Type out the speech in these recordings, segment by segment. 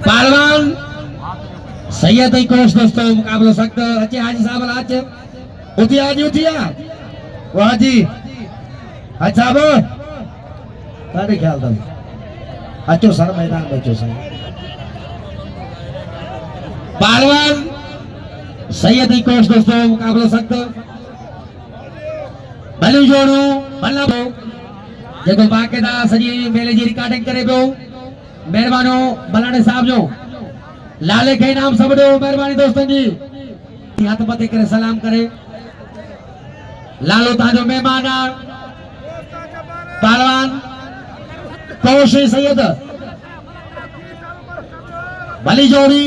पहलवान सैयद कोश दोस्तों मुकाबलो सख्त अच्छे हाजी साहब आज उठिया हाजी उठिया वो हाजी हाजी साहब तारे ख्याल था अच्छो सर मैदान में अच्छो सर पहलवान सैयद कोश दोस्तों मुकाबलो सख्त भली जोड़ो भला बो जेको बाक़ायदा सजी मेले जी रिकॉर्डिंग करे पियो मेहरबानो बलाणे साहब जो लाले के इनाम सब दो मेहरबानी दोस्तन जी हाथ मथे करे सलाम करे लालो ताजो मेहमान पहलवान कोश सैयद भली जोड़ी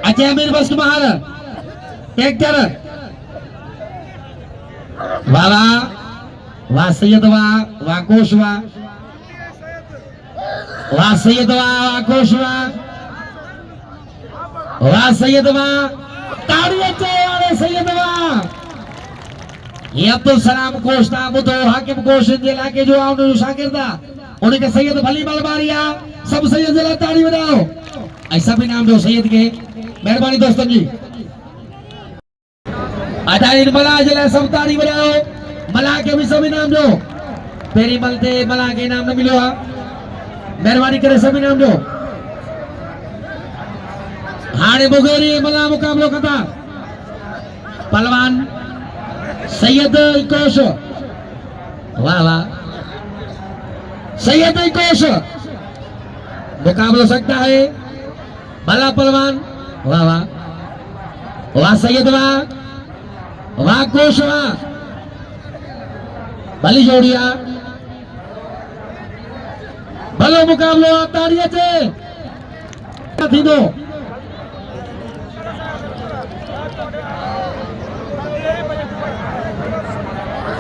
अजय अमीर बस कुमार ट्रैक्टर वाला वाह सैयद वाह कोश वाह सैयद वाह कोश वाह सैयद ताड़ियां वाले सैयद ये अब्दुल सलाम कोश था बुधो हाकिम कोश जे इलाके जो उन शागिर्दा उनके सैयद भली मलबारिया सब सैयद जला ताड़ी बजाओ ऐसा भी नाम दो सैयद के मेहरबानी दोस्तों जी अदाइन मला जला सब ताड़ी बजाओ मला के भी सभी नाम दो पेरी मलते मला के नाम न मिलो मेहरबानी करे सभी नाम दो हाणे बुगेरी मला मुकाबलो कथा पहलवान सैयद कोश वाह वाह सैयद कोश मुकाबलो सकता है भला पहलवान वाह वाह वाह सैयद वाह कोश वाह भली जोड़िया भलो मुकाबलो ताड़िया से थी दो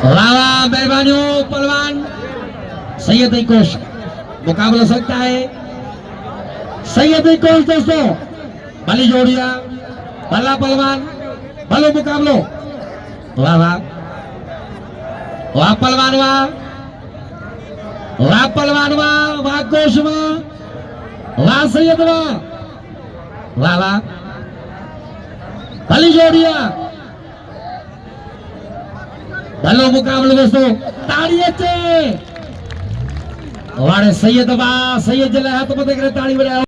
वाह मेहरबानियों पहलवान सैयद कोश मुकाबला सकता है सैयद कोश दोस्तों भली जोड़िया भला पहलवान भलो मुकाबलो वाह वाह वाह पहलवान वाह पहलवान वाह कोश वाह सैयद वाह वाह भली जोड़िया भलो मुकाबलो दोस्तों ताड़ियां से वाड़े सैयद जले हाथ मथे करे ताड़ी बजाओ।